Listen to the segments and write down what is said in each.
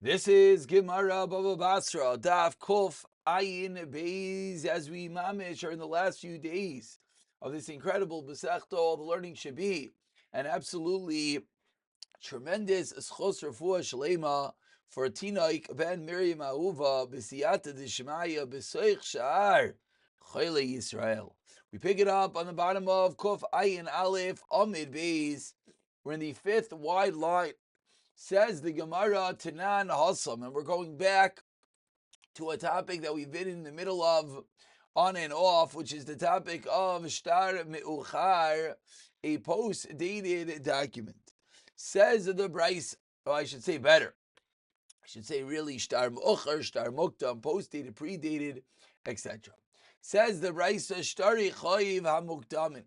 This is Gemara Baba Basra, Daf Kuf Ayin Beis, as we mamish are in the last few days of this incredible Besechta. All the learning should be an absolutely tremendous zchus Rafua Shlema for Tinok ben Miriam Ahuva b'siyata d'shmaya b'soich sha'ar Chayle Yisrael. We pick it up on the bottom of Kuf Ayin Aleph Amid Beis. We're in the fifth wide line. Says the Gemara Tanan Hasam, and we're going back to a topic that we've been in the middle of on and off, which is the topic of Shtar Me'uchar, a post-dated document. Says the Bryce, or I should say better, I should say really Shtar Me'uchar, Shtar Muktam, post-dated, predated, etc. Says the Bryce, Shtari Chayiv HaMuktamin.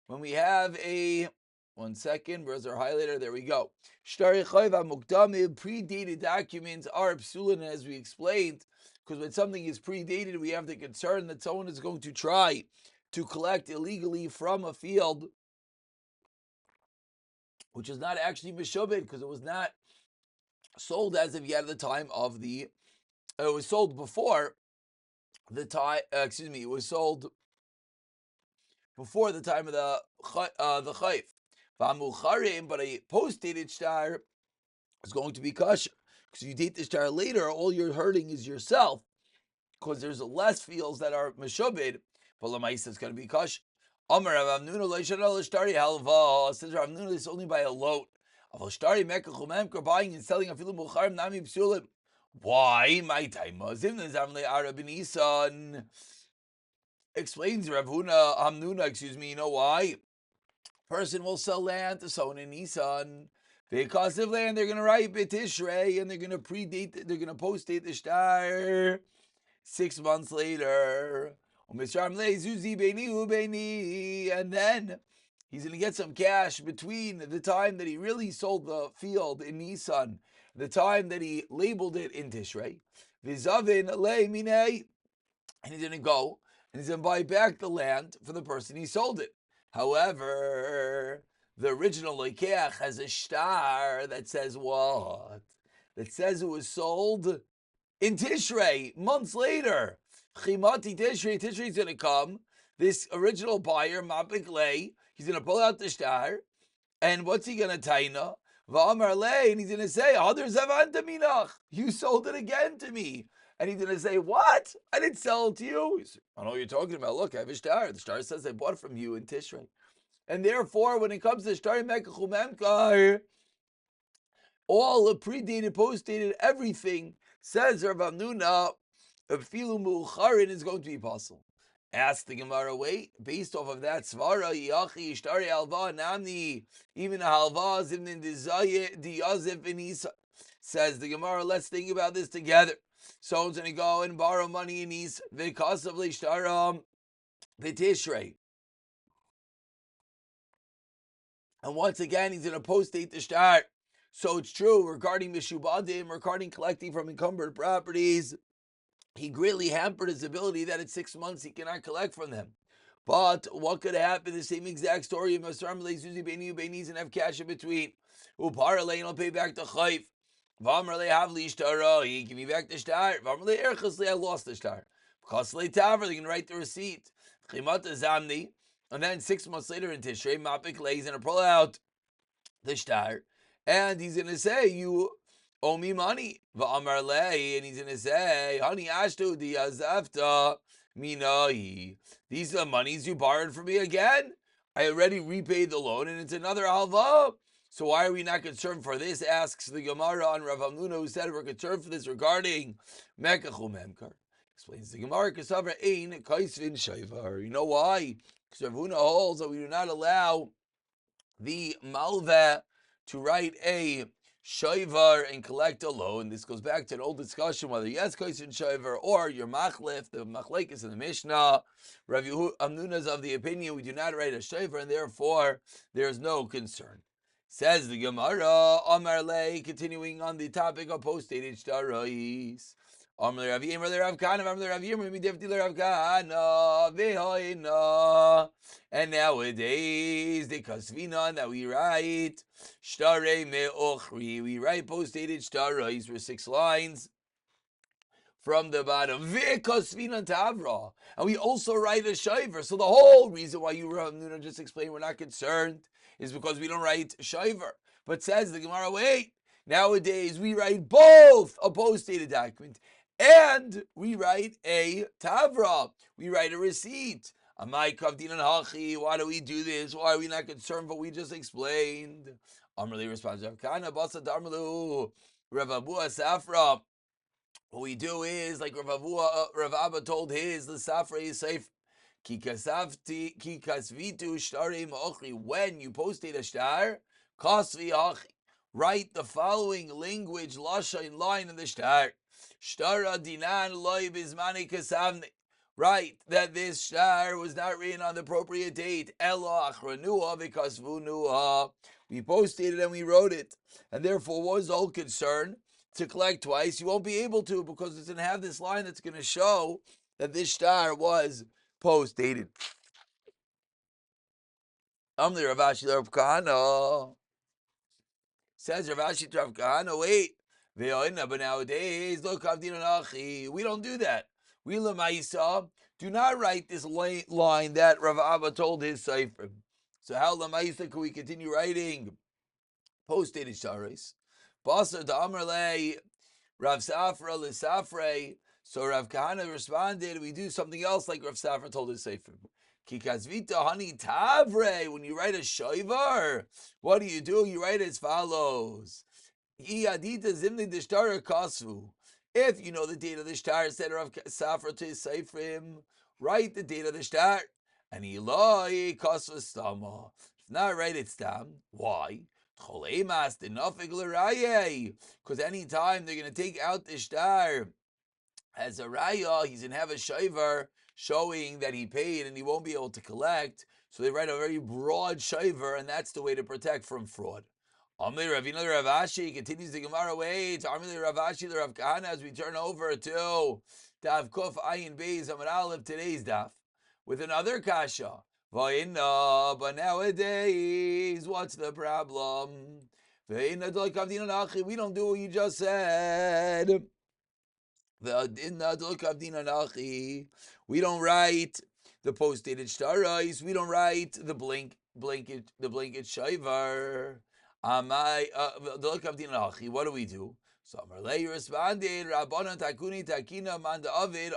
When we have a 1 second, where's our highlighter? There we go. Shtari Chayv HaMuktamim, predated documents are psulin, as we explained, because when something is predated, we have the concern that someone is going to try to collect illegally from a field, which is not actually meshubed, because it was not sold as of yet at the time of the, it was sold before the time, it was sold before the time of the chayv. But a post-dated shtar is going to be kosher. Because if you date the shtar later, all you're hurting is yourself, because there's less fields that are meshubed, but lamaisa is going to be kosher. Amar Rav Amnuna lo yishana l'shtari halva. Says Rav Amnuna is only by a load. Aval shtari mekach umemker, buying and selling afilu mucharim nami psulim. Why? My time mazim nezam le'ara b'nisan. Explains Rav Amnuna, you know why? Person will sell land to someone in Nisan. Because of land, they're going to write Betishrei, and they're going to they're going to post-date the shtar 6 months later. And then he's going to get some cash between the time that he really sold the field in Nisan, the time that he labeled it in Tishrei. And he's going to go, and he's going to buy back the land for the person he sold it. However, the original Leikeach has a shtar that says what? That says it was sold in Tishrei, months later. Chimati Tishrei, Tishrei is going to come. This original buyer, Mapik Lei, he's going to pull out the shtar, and what's he going to taina? V'amar Lei, and he's going to say, Hadar Zavanta Minach, you sold it again to me. And he's going to say, what? I didn't sell it to you. I know what you're talking about. Look, I have a shtar. The shtar says I bought it from you in Tishrei. And therefore, when it comes to shtar mekach umemkar, all the predated, post-dated, everything, says Rav Amnuna, filu mu'charin is going to be possible. Ask the Gemara, wait, based off of that, svara yachi shtari halva namni, even a halva zimnin diyazif v'nisa. Says the Gemara, let's think about this together. Someone's going to go and borrow money in East, v'kasav le'shtaram v'tishrei. And once again, he's going to post-date the shtar. So it's true, regarding mishubadim, regarding collecting from encumbered properties, he greatly hampered his ability that at 6 months he cannot collect from them. But what could happen? The same exact story of Masram Lezuzi Beni Benis and have cash in between. Uparale and I'll pay back the chayv. Vamrle have lishtara. He give me back the shtar. Vamrle erchasle, I lost the shtar. Kasle taver, they're gonna write the receipt. Chimata zamni. And then 6 months later in Tishrei, Mapik Lei, he's gonna pull out the shtar. And he's gonna say, you owe me money. V'amar lei, and he's going to say, Hani ashtu diyazafta minahi. These are the monies you borrowed from me again. I already repaid the loan, and it's another halva. So why are we not concerned for this? Asks the Gemara on Rav Amnuna, who said we're concerned for this regarding mekach umemkar. Explains the Gemara, Kasavra ein kaisvin shayvar. You know why? Because Rav Amnuna holds that we do not allow the malva to write a shayvar and collect a loan. This goes back to an old discussion whether yes, kaisin shayvar or your machlef. The machlek is in the Mishnah. Rav Amnuna is of the opinion we do not write a shayvar, and therefore there is no concern. Says the Gemara, Amar Lei, continuing on the topic of post-dated shtarais. Amr Rav Yimmer Rav Kana, Amr Rav Yimmer Midifti Rav Kana, Vehoina. And nowadays, the Kasvina that we write, Shtare Me'ochri, we write post-dated Shtarais for 6 lines from the bottom. Ve'kasvina Tavra. And we also write a Shiver. So the whole reason why you, Rav Nuna, just explained we're not concerned is because we don't write Shiver. But says the Gemara, wait, nowadays we write both a post-dated document and we write a Tavra. We write a receipt. Amai Kavdin and Hachi, why do we do this? Why are we not concerned for what we just explained? Amrli responds, Rav Kana, Basa Darmalu, Rav Abu Safra. What we do is, like Rav Abba told his, the Safra is safe. Ki kasvitu shtarim ochri. When you postate a shtar, kasvi achi. Write the following language, lasha in line in the shtar. Shtara dinan loy bizmani kasavne. Right, that this shtar was not written on the appropriate date. Ela achranua v'kasvunua. We posted it and we wrote it. And therefore, what was the whole concern? To collect twice, you won't be able to because it's going to have this line that's going to show that this shtar was post-dated. Amli Ravashi Rav Kahana. Says Ravashi to Rav Kahana, wait. But nowadays, look, we don't do that. We Lamaisa do not write this line that Rav Abba told his cipher. So how Lamaisa can we continue writing post-dated shtaris? Basra to Amrle, Rav Safra L'Safre. So Rav Kahana responded, we do something else like Rav Safra told his sefer. Kikazvita hani tavre. When you write a shayvar, what do? You write as follows. Iyadita zimni d'shtar kasu. If you know the date of the shtar, said Rav Safra to his seferim, write the date of the shtar. And ilai kasu stama. If not, write it stam. Why? Because anytime they're going to take out the shtar as a raya, he's going to have a shayvar showing that he paid and he won't be able to collect. So they write a very broad shayvar, and that's the way to protect from fraud. Amir Ravina Ravashi continues the Gemara way to Amir Ravashi the Rav Kahana as we turn over to Daf Kuf Ayin Beis Amar Aleph, today's daf, with another kasha. But nowadays, what's the problem? We don't do what you just said. We don't write the post-dated shtarais. We don't write the blanket shayvar. What do we do? So Amarlei responded, Rabbanan takuni takina manda avid.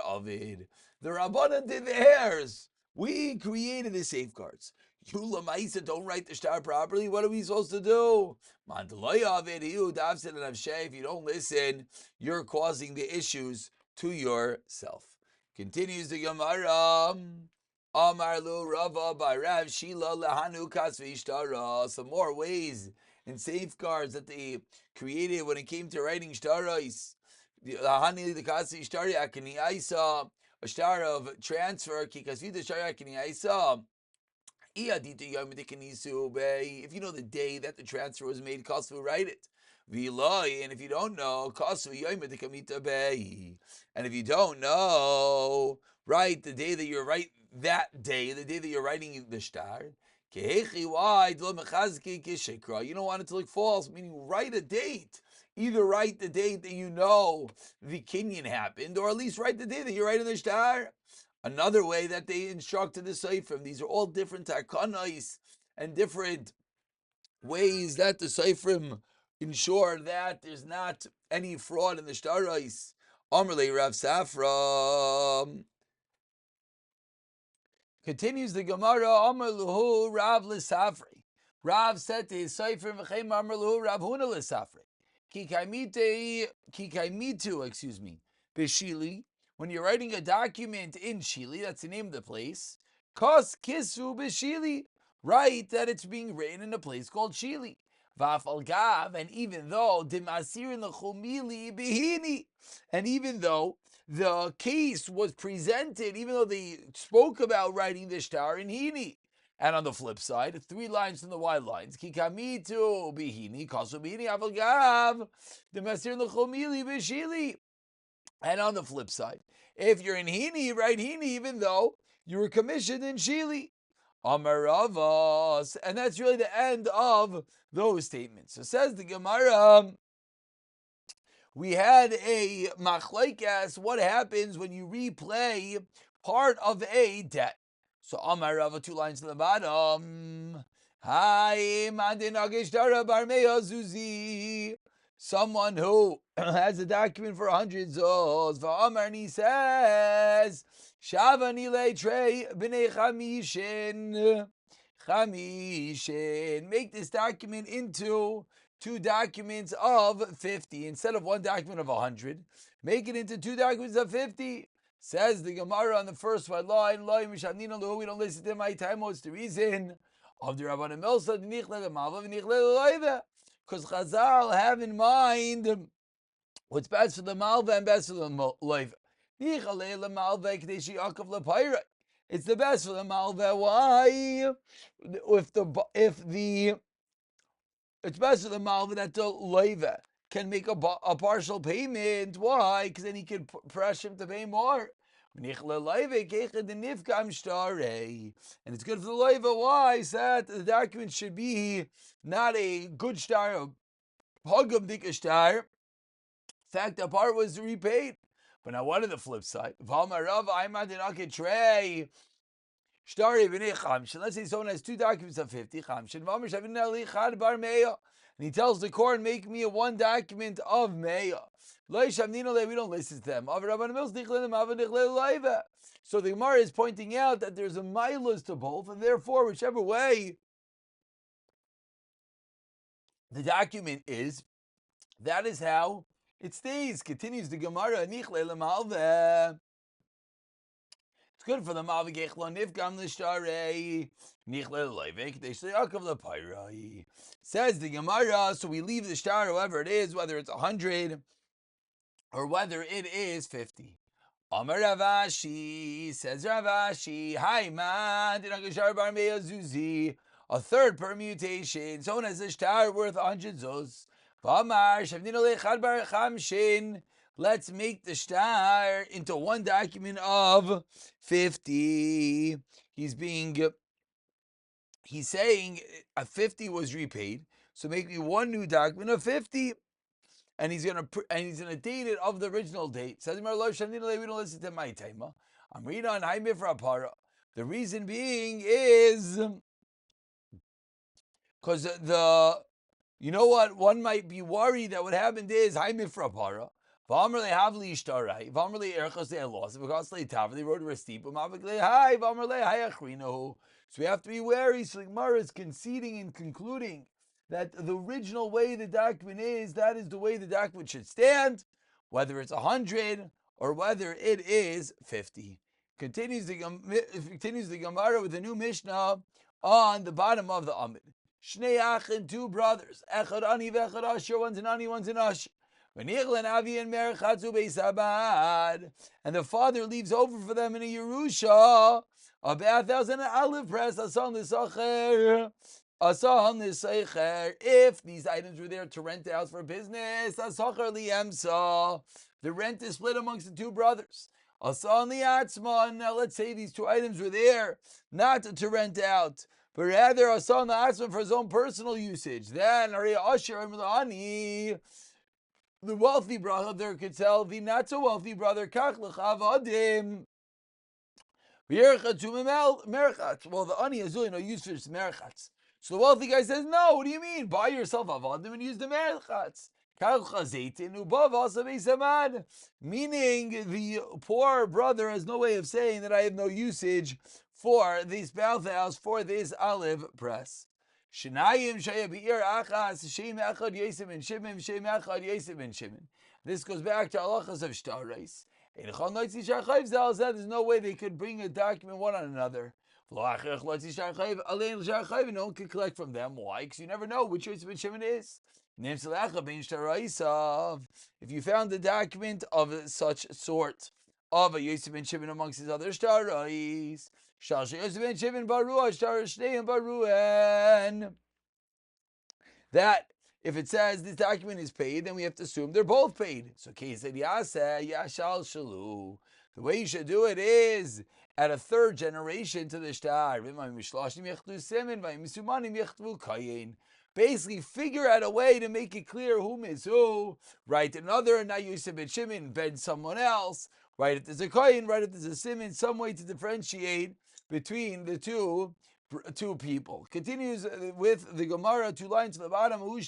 The Rabbanan did the hairs. We created the safeguards. You lamaisa don't write the shtar properly. What are we supposed to do? If you don't listen, you're causing the issues to yourself. Continues the Gemara. Amar lu Rava by Rav Shila lahanu kasvi shtara. Some more ways and safeguards that they created when it came to writing shtarais. Lahani the kasvi shtari akini aisa. A shtar of transfer, if you know the day that the transfer was made, write it. And if you don't know, and if you don't know, write the day that you're the day that you're writing the shtar. You don't want it to look false, meaning write a date. Either write the date that you know the kinyan happened, or at least write the day that you're writing the shtar. Another way that they instructed the seifrim. These are all different takanais and different ways that the seifrim ensure that there's not any fraud in the shtarais. Amrlei Rav Safra. Continues the Gemara, Amar Luhu Rav L'Safri. Rav said to his seifrim, V'chein Amar Luhu Rav Huna L'Safri. Kikaimitu, Bishili. When you're writing a document in Shili, that's the name of the place. Kos Kisu Bishili. Write that it's being written in a place called Shili. Vaf al Gav, and even though Dimasirin L'Chumili Bihini, and even though the case was presented, even though they spoke about writing the shtar in Hini. And on the flip side, 3 lines from the wide lines. Kikamitu bihini, kasu bihini, avagav, the masir l'chomili b'shili. And on the flip side, if you're in Hini, right, Hini, even though you were commissioned in Shili, Amaravas, and that's really the end of those statements. So says the Gemara, we had a machlaikas, what happens when you replay part of a debt. So Amarava, 2 lines to the bottom. Hi, someone who has a document for 100 zos, and he says, Shavani le trey b'nei chamishin, make this document into 2 documents of 50 instead of 1 document of 100. Make it into 2 documents of 50. Says the Gemara on the first line, we don't listen to my time. What's the reason? Of the Rabbanim Milsa, because Chazal have in mind what's best for the Malva and best for the Loiva. It's the best for the Malva. Why? It's best for the Malva that the Loiva can make a partial payment. Why? Because then he can pressure him to pay more. And it's good for the Loiva. Why? So that the document should be not a good star, a pogum dik star. In fact, that part was repaid. But now, what on the flip side? Let's say someone has 2 documents of 50. And he tells the court, make me a 1 document of Meya. We don't listen to them. So the Gemara is pointing out that there's a milas to both, and therefore, whichever way the document is, that is how it stays. Continues the Gemara. It's good for the Malva. Says the Gemara, so we leave the star, however it is, whether it's 100 or whether it is 50. Amar Ravashi, says Ravashi, hi man, a third permutation. Someone has a star worth 100 zuz. Let's make the star into 1 document of 50. He's saying a 50 was repaid, so make me 1 new document of 50. And he's gonna date it of the original date. Says we don't listen to my taima. I'm reading on Haimif Rapara. The reason being is because you know what? One might be worried that what happened is Haimif Rapara. V'amrle havli ishtarai. V'amrle erchos they lost. Because they tav they wrote a restipa. Mavakle hi. V'amrle hayachrino. So we have to be wary. So the Gemara is conceding and concluding that the original way the document is, that is the way the document should stand, whether it's 100 or whether it is 50. Continues the Gemara with a new Mishnah on the bottom of the Amid. Shnei achin, 2 brothers. Echad ani v'echad asher, one's an ani, one's an asher. And the father leaves over for them in a Yerusha a 1,000 olive press, if these items were there to rent out for business, the rent is split amongst the 2 brothers. Now let's say these 2 items were there not to rent out, but rather asan la'atzman for his own personal usage. Then the wealthy brother could tell the not so wealthy brother, well, the ani is really no use for this merchatz. So the wealthy guy says, no, what do you mean? Buy yourself avadim and use the merchatz. Meaning the poor brother has no way of saying that I have no usage for this bathhouse, for this olive press. This goes back to halachas of shtarais. There's no way they could bring a document one on another. No one can collect from them. Why? Because you never know which Yosef ben Shimon is. If you found a document of such sort of a Yosef ben Shimon amongst his other shtarais, that if it says this document is paid, then we have to assume they're both paid. So Kay said, Yaseh, Yashal Shalu. The way you should do it is at a third generation to the shtar. Basically, figure out a way to make it clear whom is who. Right, another, now Yosef ben Shimon, ben someone else. Right, if there's a kohen, right, if there's a simon, some way to differentiate between the two people. Continues with the Gemara, 2 lines to the bottom. There was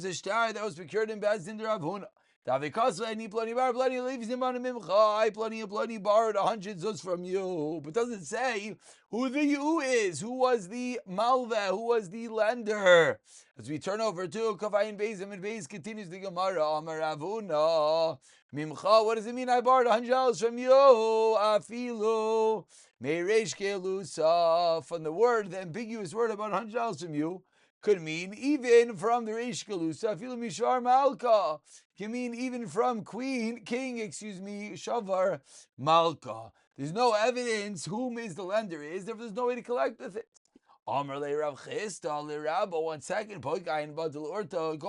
a shtar that was procured in Bezdin de Rav Huna. I plenty borrowed 100 zuz from you, but doesn't say who the you is, who was the malva, who was the lender. As we turn over to Kavayin Bezim and Bez continues the Gemara, Amar Rav Huna, Mimcha, what does it mean I borrowed $100 from you? Afilu, Meiresh Kelusa, from the word, the ambiguous word about $100 from you, could mean even from the Reish Kelusa, Afilu Mishar Malka, can mean even from king, Shavar Malka. There's no evidence whom is the lender is, therefore there's no way to collect with it. Amar le Rav Chista le Rabba, 1 second, go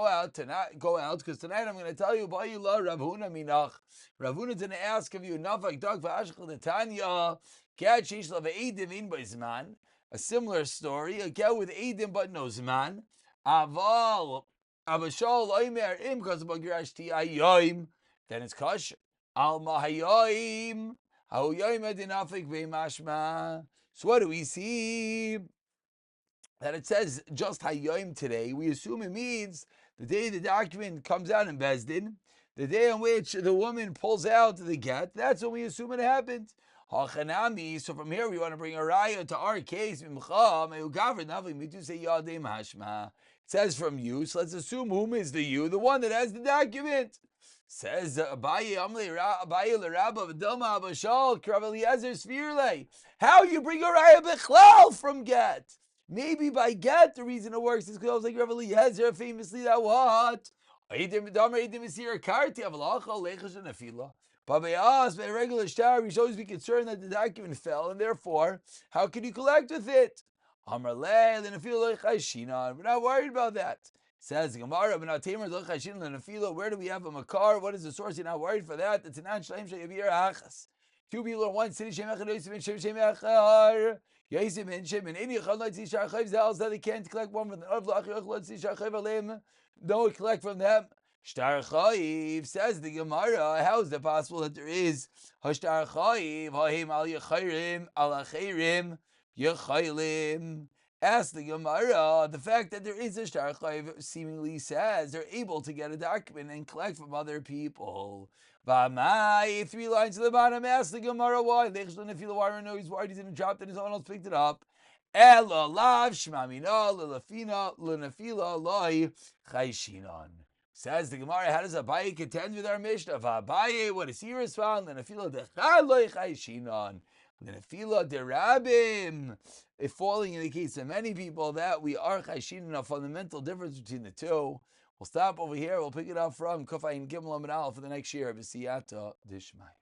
out, because tonight I'm going to tell you, Rav Huna minach. Rav Huna didn't ask of you, Nafak Dag V'ashchel Netanya, Gad Sheish Lav Eidim In B'Zman, a similar story, a get with Eidim but no Zman, Aval, Abashal Oimer Im, because of Bagirashti Ayoim, then it's kosher. Alma Hayoim, Hayoim Adinafik Ve'mashma. So what do we see? That it says just Hayoim today, we assume it means the day the document comes out in Bezdin, the day on which the woman pulls out the get, that's when we assume it happened. Hachanami, so from here we want to bring a raya to our case. It says from you, so let's assume whom is the you, the one that has the document. Says Abaye l'Rabba v'Dilma Abashal Krav Eliezer Svirle. How you bring a raya bechlal from get? Maybe by get the reason it works is because I was like Rav Eliezer famously that what? But by us, by a regular shtar, we should always be concerned that the document fell, and therefore, how can you collect with it? We're not worried about that. Says Gemara, where do we have a makar? What is the source? You're not worried for that. It's an achas. 2 people in one city. Yosef ben Shimon. That they can't collect one from the no collect from them. Shtar Chayiv, says the Gemara, how is it possible that there is Shtar Chayiv, Ha'im al Yechayrim, al Achayrim, Yechaylim? Ask the Gemara, the fact that there is a Shtar Chayiv seemingly says they're able to get a document and collect from other people. V'amai, 3 lines to the bottom, ask the Gemara why. Lechshon Nefila, why no, he's worried he's going to drop it and someone else picked it up. Ela lav shmamina lelafina lenefila loy chayshinon. Says the Gemara, how does Abaye contend with our Mishnah? Abaye, what does he respond? Lenefila dechad loy chayshinon. Lenefila derabim. If falling in the case of many people, that we are chayshinon, a fundamental difference between the two. We'll stop over here. We'll pick it up from Kufayin Gimel Amid Aleph for the next year. B'siyata Dishmai.